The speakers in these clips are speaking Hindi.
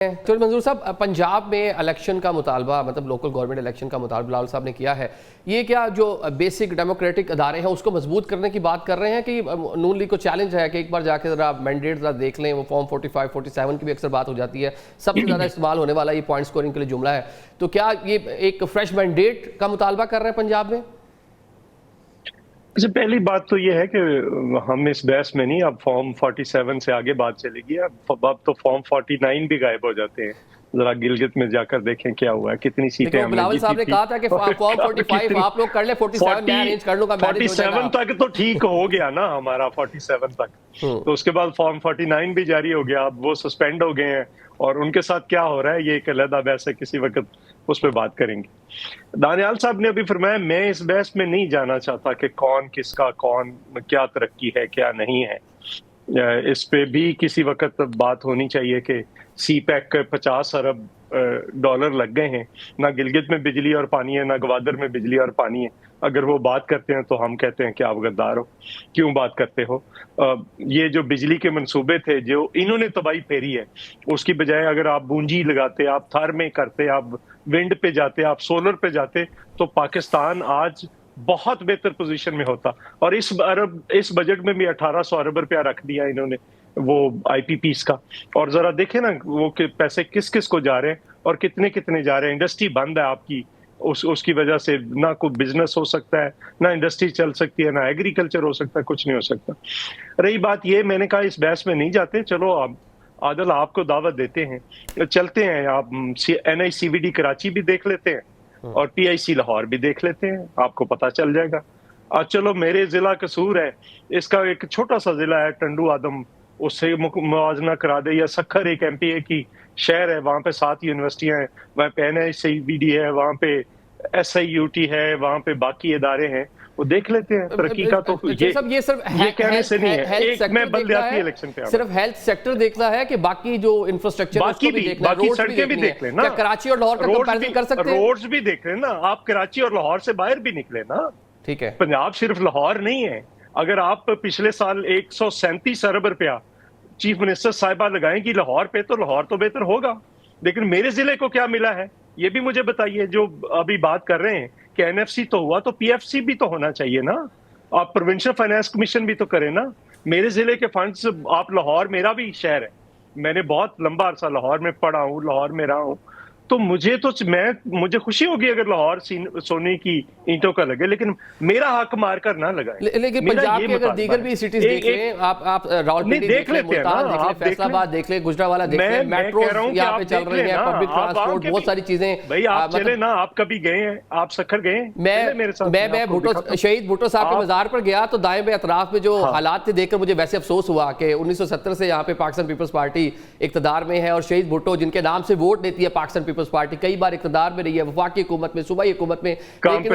तो मंजूर साहब, पंजाब में इलेक्शन का मुतालबा, मतलब लोकल गवर्नमेंट इलेक्शन का मुतालबा बिलावल साहब ने किया है। ये क्या जो बेसिक डेमोक्रेटिक अदारे हैं उसको मजबूत करने की बात कर रहे हैं कि नून लीग को चैलेंज है कि एक बार जाके ज़रा मैंडेट ज़रा देख लें। वो फॉर्म 45, 47 की भी अक्सर बात हो जाती है। सबसे ज़्यादा इस्तेमाल होने वाला ये पॉइंट स्कोरिंग के लिए जुमला है। तो क्या ये एक फ्रेश मैंडेट का मुतालबा कर रहे हैं पंजाब में? अच्छा, पहली बात तो ये है कि हम इस बहस में नहीं, अब फॉर्म 47 से आगे बात चलेगी। अब तो फॉर्म 49 भी गायब हो जाते हैं। जरा गिलगित में जाकर देखें क्या हुआ है, कितनी सीटें हमने बिलावल जीती साहब ने थी। कहा था कि फॉर्म 45 आप लोग कर ले, 47 मैं अरेंज कर लूंगा। 47 तक तो ठीक हो गया ना हमारा, 47 तक। तो उसके बाद फॉर्म 49 भी जारी हो गया। अब वो सस्पेंड हो गए हैं और उनके साथ क्या हो रहा है ये एक अलग बहस है, किसी वक्त उस पर बात करेंगे। दानियाल साहब ने अभी फरमाया, मैं इस बहस में नहीं जाना चाहता कि कौन किसका, कौन क्या तरक्की है क्या नहीं है। इस पे भी किसी वक्त बात होनी चाहिए कि सी पैक 50 अरब डॉलर लग गए हैं। ना गिलगित में बिजली और पानी है, ना ग्वादर में बिजली और पानी है। अगर वो बात करते हैं तो हम कहते हैं कि आप गद्दार हो, क्यों बात करते हो। ये जो बिजली के मंसूबे थे जो इन्होंने तबाही फेरी है, उसकी बजाय अगर आप बूंजी लगाते, आप थार में करते, आप विंड पे जाते, आप सोलर पे जाते, तो पाकिस्तान आज बहुत बेहतर पोजीशन में होता। और इस बजट में भी 1800 अरब रुपया रख दिया इन्होंने वो आईपीपीस का। और जरा देखें ना वो पैसे किस किस को जा रहे हैं और कितने कितने जा रहे हैं। इंडस्ट्री बंद है आपकी, उसकी वजह से ना कोई बिजनेस हो सकता है, ना इंडस्ट्री चल सकती है, ना एग्रीकल्चर हो सकता है, कुछ नहीं हो सकता। रही बात ये, मैंने कहा इस बहस में नहीं जाते। चलो आप आदल, आपको दावत देते हैं, चलते हैं। आप NICVD कराची भी देख लेते हैं और PIC लाहौर भी देख लेते हैं, आपको पता चल जाएगा। चलो मेरे जिला कसूर है, इसका एक छोटा सा जिला है टंडू आदम, उससे मुआवजना करा दे। या सखर एक MPA की शहर है, वहां पे 7 यूनिवर्सिटियां हैं, वहां पे NICVD है, वहां पे SIUT है, वहां पे बाकी इदारे हैं, वो देख लेते हैं। तरक्की का तो ये सिर्फ ये कहने से नहीं है। एक मैं बलदियाती इलेक्शन पे सिर्फ हेल्थ सेक्टर देखना है कि बाकी जो इंफ्रास्ट्रक्चर बाकी भी, बाकी सड़कें भी देख लेना। क्या कराची और लाहौर का कंपैरिजन कर सकते हैं? रोड्स भी देख लेना आप, कराची और लाहौर से बाहर भी निकले ना। ठीक है, पंजाब सिर्फ लाहौर नहीं है। अगर आप पिछले साल 137 अरब रुपया चीफ मिनिस्टर साहिबा लगाएंगी लाहौर पे, तो लाहौर तो बेहतर होगा। लेकिन मेरे जिले को क्या मिला है ये भी मुझे बताइए। जो अभी बात कर रहे हैं कि NFC तो हुआ, तो PFC भी तो होना चाहिए ना। आप प्रोविंशियल फाइनेंस कमीशन भी तो करें ना। मेरे जिले के फंड्स, आप लाहौर मेरा भी शहर है, मैंने बहुत लंबा अरसा लाहौर में पढ़ा हूँ, लाहौर में रहा हूँ, तो मुझे खुशी होगी अगर लाहौर सोने की ईंटों का लगे, लेकिन मेरा हक मारकर ना लगाए। लेकिन पंजाब के अगर दीगर भी सिटीज देख लें, आप रावलपिंडी देख लें, मुल्तान देख लें, फैसलाबाद देख लें, गुजरावाला देख लें, मेट्रो यहाँ पे चल रही है, पब्लिक ट्रांसपोर्ट, बहुत सारी चीजें। भाई आप चले ना, आप कभी गए हैं, आप सखर गए? मैं भुट्टो, शहीद भुट्टो साहब के मजार पर गया तो दाएं बाएं अतराफ में जो हालात थे देखकर मुझे वैसे अफसोस हुआ कि 1970 से यहाँ पे पाकिस्तान पीपल्स पार्टी इक्तदार में है और शहीद भुट्टो जिनके नाम से वोट देती है पाकिस्तान पीपल्स पार्टी, कई बार इक़्तिदार में रही है, वफाकी हुकूमत में, सूबाई हुकूमत में, लेकिन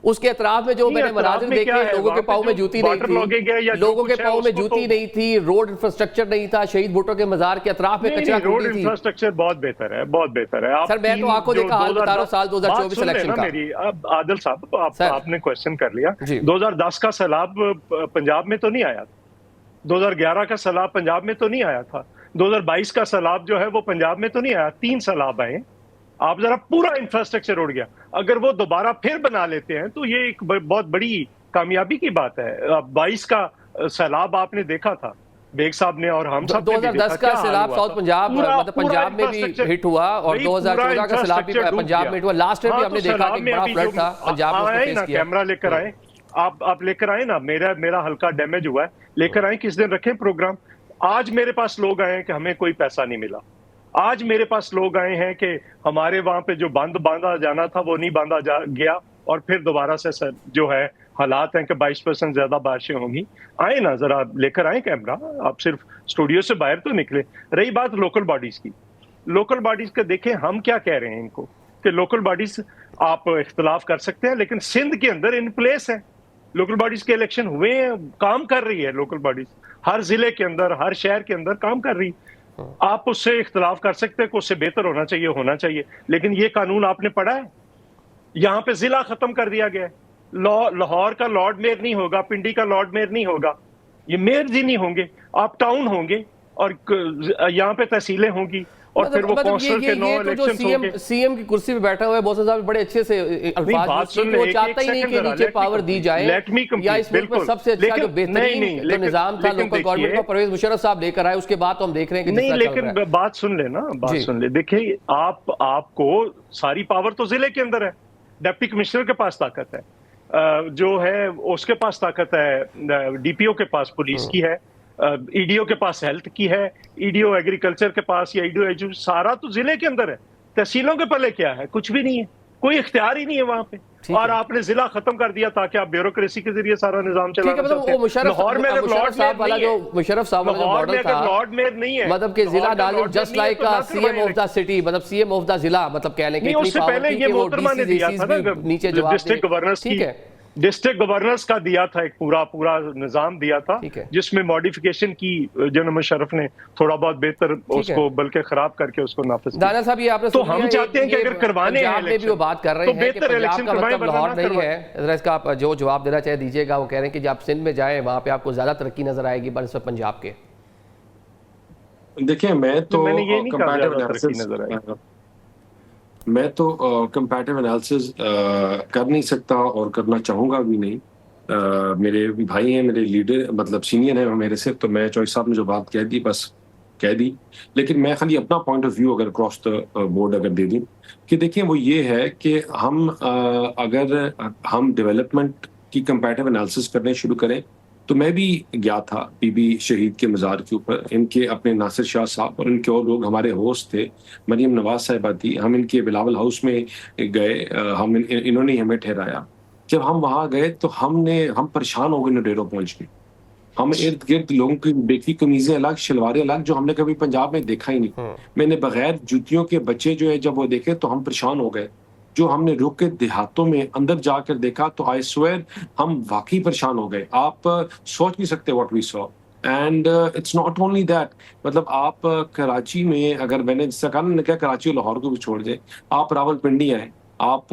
उसके अतराफ में जो मैंने मनाजिर देखे, लोगों के पाँव में जूती नहीं थी, लोगों के पाँव में जूती नहीं थी, रोड इंफ्रास्ट्रक्चर नहीं था, शहीद भुट्टो के मजार के अतराफ में कचरा रोड इंफ्रास्ट्रक्चर बहुत बेहतर है, बहुत बेहतर है। सर मैं तो आपको देखा हाल बता रहा हूं साल 2024 इलेक्शन का। मेरी अब आदिल साहब आपने क्वेश्चन कर लिया। 2010 का सैलाब पंजाब में तो नहीं आया, 2011 का सैलाब पंजाब में तो नहीं आया था, 2022 का सैलाब जो है वो पंजाब में तो नहीं आया। 3 सैलाब आए, आप जरा पूरा इंफ्रास्ट्रक्चर उड़ गया। अगर वो दोबारा फिर बना लेते हैं तो ये एक बहुत बड़ी कामयाबी की बात है। 22 का सैलाब आपने देखा था, बेग साहब ने और हम सब 2010 का सैलाब साउथ पंजाब, मतलब पंजाब में भी हिट हुआ और 2014 का सैलाब भी पंजाब में हिट हुआ। लास्ट में भी हमने देखा कि बड़ा फ्लड था पंजाब में, उसको फेस किया। कैमरा लेकर आए, आप लेकर आए ना, मेरा हल्का डैमेज हुआ है, लेकर आए, किस दिन रखें प्रोग्राम। आज मेरे पास लोग आए हैं कि हमें कोई पैसा नहीं मिला। आज मेरे पास लोग आए हैं कि हमारे वहां पे जो बांधा जाना था वो नहीं बांधा गया और फिर दोबारा से जो है हालात हैं कि 22% ज्यादा बारिशें होंगी। आए ना, जरा लेकर आए कैमरा, आप सिर्फ स्टूडियो से बाहर तो निकले। रही बात लोकल बॉडीज की, लोकल बॉडीज का देखें हम क्या कह रहे हैं इनको कि लोकल बॉडीज आप इख्तलाफ कर सकते हैं, लेकिन सिंध के अंदर इन प्लेस है, लोकल बॉडीज के इलेक्शन हुए हैं, काम कर रही है लोकल बॉडीज, हर जिले के अंदर, हर शहर के अंदर काम कर रही है। आप उससे इख्तलाफ कर सकते हैं कि उससे बेहतर होना चाहिए, लेकिन ये कानून आपने पढ़ा है? यहाँ पे जिला खत्म कर दिया गया है। लाहौर का लॉर्ड मेयर नहीं होगा, पिंडी का लॉर्ड मेयर नहीं होगा, ये मेयर जी नहीं होंगे, आप टाउन होंगे और यहाँ पे तहसीलें होंगी और फिर वो काउंसलर के 9 तो जो इलेक्शंस होंगे। सीएम की कुर्सी पे बैठा हुआ है बोस साहब बड़े अच्छे से अल्फाज यूज किए कि वो चाहता ही नहीं कि नीचे पावर दी जाए, या इस मुल्क में सबसे अच्छा जो बेहतरीन जो निजाम था लोकल गवर्नमेंट का परवेज मुशर्रफ साहब लेकर आए, उसके बाद तो हम देख रहे हैं कि नहीं, लेकिन बात सुन ले ना, बात सुन ले। देखिए, आपको सारी पावर तो जिले के अंदर है, डिप्टी कमिश्नर के पास ताकत है, जो है उसके पास ताकत है, डीपीओ के पास पुलिस की है, ईडीओ के पास हेल्थ की है, ईडीओ एग्रीकल्चर के पास या ईडीओ एजुकेशन, सारा तो जिले के अंदर है। तहसीलों के पल्ले क्या है? कुछ भी नहीं है, कोई इख्तियार ही नहीं है वहां पे। और आपने जिला खत्म कर दिया ताकि आप ब्यूरोक्रेसी के जरिए सारा निजाम चला सकते हैं। लाहौर में अगर मुशर्रफ साहब वाला जो मॉडल था, लॉर्ड मेयर नहीं है, मतलब कि जिला Nazim just like CM of the city, मतलब सीएम ऑफ द जिला, मतलब कहने के उससे पहले ये मोहतरमा ने दिया था ना, नीचे डिस्ट्रिक्ट गवर्नर्स की, डिस्ट्रिक्ट गवर्नर्स का दिया था, एक पूरा निजाम दिया था जिसमें मॉडिफिकेशन की जनरल मुशर्रफ ने थोड़ा बहुत बेहतर उसको बल्कि खराब करके उसको नाफिज किया। दाना साहब ये आपने तो हम चाहते हैं कि अगर करवाने हैं इलेक्शन, भी वो बात कर रहे हैं कि पंजाब का मतलब लाहौर नहीं है, जरा इसका आप जो जवाब देना चाहे दीजिएगा। वो कह रहे हैं कि जब आप सिंध में जाए वहां पे आपको ज्यादा तरक्की नजर आएगी बनस्बत पंजाब के। देखिए, मैंने ये नहीं कहा ज्यादा तरक्की नजर आएगी, मैं तो कंपैरेटिव एनालिसिस कर नहीं सकता और करना चाहूँगा भी नहीं। मेरे भाई हैं, मेरे लीडर मतलब सीनियर हैं मेरे से, तो मैं चौधरी साहब ने जो बात कह दी बस कह दी। लेकिन मैं खाली अपना पॉइंट ऑफ व्यू अगर क्रॉस द बोर्ड अगर दे दूँ कि देखिए, वो ये है कि हम अगर हम डेवलपमेंट की कंपैरेटिव एनालिसिस करने शुरू करें, तो मैं भी गया था बीबी शहीद के मज़ार के ऊपर। इनके अपने नासिर शाह साहब और इनके और लोग हमारे होस्ट थे, मरीम नवाज साहिबा थी, हम इनके बिलावल हाउस में गए, हम इन्होंने हमें ठहराया। जब हम वहाँ गए तो हम परेशान हो गए नडेरों पहुँच के। हम इर्द गिर्द लोगों की बेकी कमीजें अलग, शलवारें अलग, जो हमने कभी पंजाब में देखा ही नहीं। मैंने बगैर जूतियों के बच्चे जो है जब वो देखे तो हम परेशान हो गए। जो हमने रुक के देहातों में अंदर जाकर देखा तो आई स्वेयर हम वाकई परेशान हो गए। आप सोच नहीं सकते what we saw. And it's not only that, मतलब आप कराची में, अगर मैंने जिसका कहा ना, क्या कराची और लाहौर को भी छोड़ दें, आप रावलपिंडी आए, आप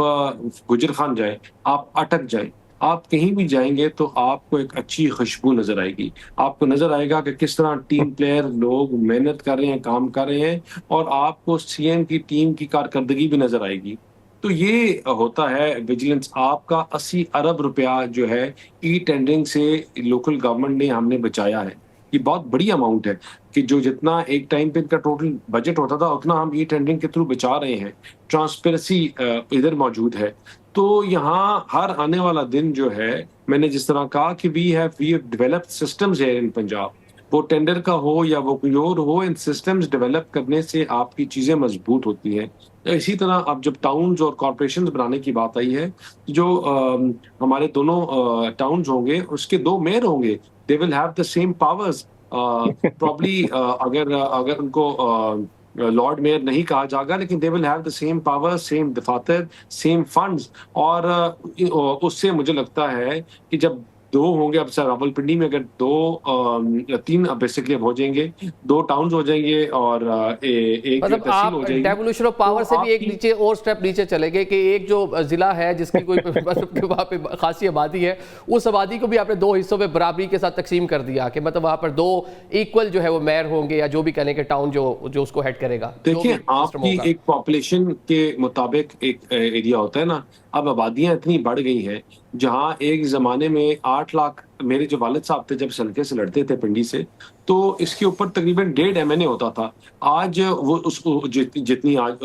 गुजर खान जाए, आप अटक जाए, आप कहीं भी जाएंगे तो आपको एक अच्छी खुशबू नजर आएगी। आपको नजर आएगा कि किस तरह टीम प्लेयर लोग मेहनत कर रहे हैं, काम कर रहे हैं, और आपको सीएम की टीम की कारकर्दगी भी नजर आएगी। तो ये होता है विजिलेंस। आपका 80 अरब रुपया जो है ई टेंडरिंग से लोकल गवर्नमेंट ने हमने बचाया है। ये बहुत बड़ी अमाउंट है कि जो जितना एक टाइम पे इनका टोटल बजट होता था उतना हम ई टेंडरिंग के थ्रू बचा रहे हैं। ट्रांसपेरेंसी इधर मौजूद है। तो यहाँ हर आने वाला दिन जो है, मैंने जिस तरह कहा कि वी हैव डेवलप्ड सिस्टम्स है इन पंजाब, वो टेंडर का हो या वो कोई और हो, इन सिस्टम्स डेवलप करने से आपकी चीजें मजबूत होती हैं। इसी तरह अब जब टाउन्स और कॉर्पोरेशंस बनाने की बात आई है, जो हमारे दोनों टाउन्स होंगे उसके 2 मेयर होंगे, they will have the same powers probably. अगर उनको लॉर्ड मेयर नहीं कहा जाएगा, लेकिन they will have the same power, same दफातर, सेम फंड्स। और उससे मुझे लगता है कि जब 2 होंगे, अब सर रावलपिंडी में अगर 3 बेसिकली हो जाएंगे, 2 टाउन्स हो जाएंगे और एक मतलब तहसील हो जाएगी। डेवोल्यूशन ऑफ पावर से भी एक नीचे और स्टेप नीचे चले गए कि एक जो जिला है जिसकी कोई वहाँ पे खासी आबादी है, उस आबादी को भी आपने 2 हिस्सों में बराबरी के साथ तकसीम कर दिया कि मतलब वहाँ पर 2 इक्वल जो है वो मेयर होंगे या जो भी कहने के टाउन जो उसको हेड करेगा। देखिए, आपकी एक पॉपुलेशन के मुताबिक एक एरिया होता है ना। अब आबादियां इतनी बढ़ गई हैं, जहां एक जमाने में 8 लाख, मेरे जो वालिद साहब थे जब सलके से लड़ते थे पिंडी से, तो इसके ऊपर तकरीबन 1.5 MNA होता था। आज वो उसको जितनी आज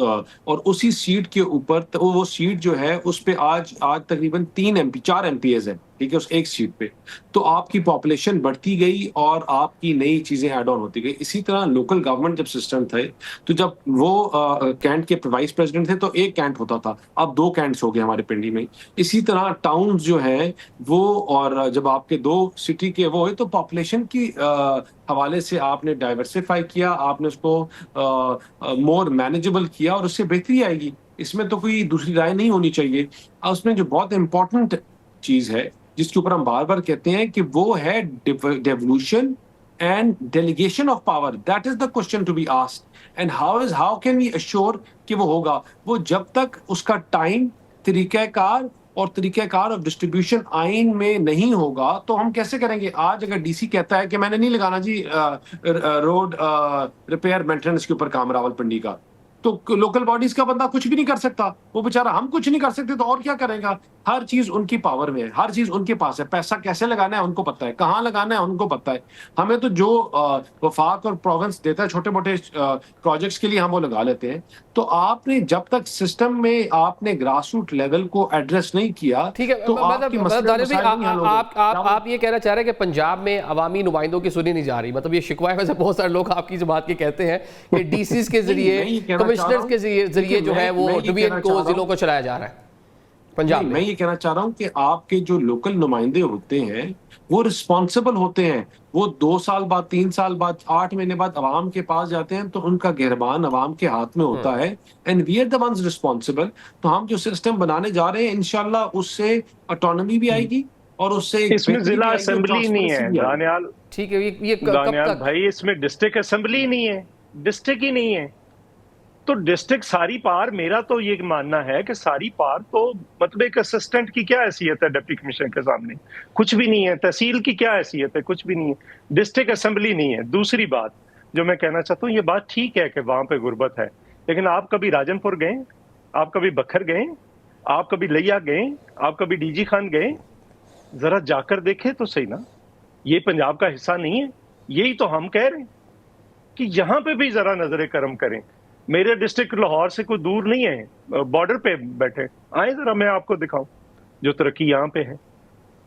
और उसी सीट के ऊपर वो सीट जो है उस पे आज तकरीबन 4 MPs हैं, ठीक है, उस एक सीट पे। तो आपकी पॉपुलेशन बढ़ती गई और आपकी नई चीजें ऐड ऑन होती गई। इसी तरह लोकल गवर्नमेंट जब सिस्टम थे, तो जब वो कैंट के वाइस प्रेसिडेंट थे तो एक कैंट होता था, अब 2 कैंट्स हो गए हमारे पिंडी में। इसी तरह टाउन्स जो है वो, और जब आपके 2 सिटी के वो है, तो पॉपुलेशन की हवाले से आपने डाइवर्सिफाई किया, आपने उसको मोर मैनेजेबल किया और उससे बेहतरी आएगी। इसमें तो कोई दूसरी राय नहीं होनी चाहिए। और उसमें जो बहुत इंपॉर्टेंट चीज है जिसके ऊपर हम बार बार कहते हैं कि वो है devolution and delegation of power. That is the question to be asked. And how can we assure कि वो होगा? वो जब तक उसका टाइम, तरीक़ाकार और तरीक़ाकार ऑफ डिस्ट्रीब्यूशन आइन में नहीं होगा तो हम कैसे करेंगे? आज अगर डीसी कहता है कि मैंने नहीं लगाना जी रोड रिपेयर मेंटेनेंस के ऊपर काम रावलपिंडी का, तो लोकल बॉडीज का बंदा कुछ भी नहीं कर सकता। वो बेचारा, हम कुछ नहीं कर सकते तो और क्या करेगा? हर चीज उनकी पावर में है, हर चीज उनके पास है। पैसा कैसे लगाना है उनको पता है, कहाँ लगाना है उनको पता है। हमें तो जो वफाक और प्रोविंस देता है छोटे मोटे प्रोजेक्ट्स के लिए, हम वो लगा लेते हैं। तो आपने जब तक सिस्टम में आपने ग्रास रूट लेवल को एड्रेस नहीं किया, ठीक है, तो आपकी आप ये कहना चाह रहे हैं कि पंजाब में अवामी नुमाइंदों की सुनी नहीं जा रही, मतलब ये शिकवा है। वैसे बहुत सारे लोग आपकी जो बात की कहते हैं कि डीसीज के जरिए, कमिश्नर्स के जरिए जो है वो डिवीजन को, जिलों को चलाया जा रहा है पंजाब में। मैं ये कहना चाह रहा हूं कि आपके जो लोकल नुमाइंदे होते हैं वो रिस्पॉन्सिबल होते हैं। वो 2 साल बाद, 3 साल बाद, 8 महीने बाद अवाम के पास जाते हैं तो उनका गिरबान अवाम के हाथ में होता है। And we are the ones responsible. तो हम जो सिस्टम बनाने जा रहे हैं इंशाल्लाह उससे ऑटोनॉमी भी आएगी और उससे इसमें जिला असेंबली नहीं है दानियाल। ठीक है, ये दानियाल भाई, इसमें डिस्ट्रिक्ट असेंबली नहीं है, डिस्ट्रिक्ट ही नहीं है। तो डिस्ट्रिक्ट सारी पार, मेरा तो ये मानना है कि सारी पार तो मतलब एक असिस्टेंट की क्या हैसियत है डिप्टी कमिश्नर के सामने? कुछ भी नहीं है। तहसील की क्या हैसियत है? कुछ भी नहीं है। डिस्ट्रिक्ट असेंबली नहीं है। दूसरी बात जो मैं कहना चाहता हूँ, ये बात ठीक है कि वहां पे गुर्बत है, लेकिन आप कभी राजनपुर गए? आप कभी बखर गए? आप कभी लिया गए? आप कभी डीजी खान गए? जरा जाकर देखे तो सही ना। ये पंजाब का हिस्सा नहीं है? यही तो हम कह रहे हैं कि यहाँ पे भी जरा नजर करम करें। मेरे डिस्ट्रिक्ट लाहौर से कोई दूर नहीं है, बॉर्डर पे बैठे। आए जरा मैं आपको दिखाऊं जो तरक्की यहाँ पे है।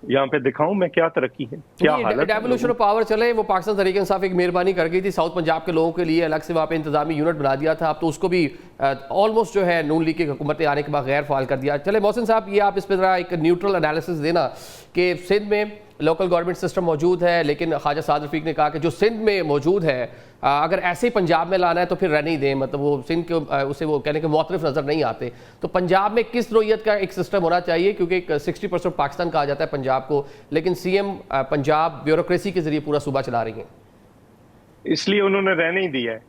यहाँ पे दिखाऊं मैं क्या तरक्की है, क्या हालत। डेवोल्यूशन ऑफ पावर चले, वो पाकिस्तान तहरीक इंसाफ एक मेहरबानी कर गई थी साउथ पंजाब के लोगों के लिए, अलग से वहाँ पे इंतजामी यूनिट बना दिया था। अब तो उसको भी ऑलमोस्ट जो है नून लीग की हुकूमत आने के बाद गैर फाल कर दिया। चले मोहसिन साहब, ये आप इस पर एक न्यूट्रल एनालिसिस देना कि सिंध में लोकल गवर्नमेंट सिस्टम मौजूद है, लेकिन ख्वाजा साद रफीक ने कहा कि जो सिंध में मौजूद है अगर ऐसे ही पंजाब में लाना है तो फिर रहने ही दें, मतलब वो सिंध के उसे वो कहने के मुआतरफ नज़र नहीं आते। तो पंजाब में किस नोयत का एक सिस्टम होना चाहिए? क्योंकि एक 60% पाकिस्तान कहा जाता है पंजाब को, लेकिन सीएम पंजाब ब्यूरोक्रेसी के जरिए पूरा सूबा चला रही हैं, इसलिए उन्होंने रहने ही दिया है।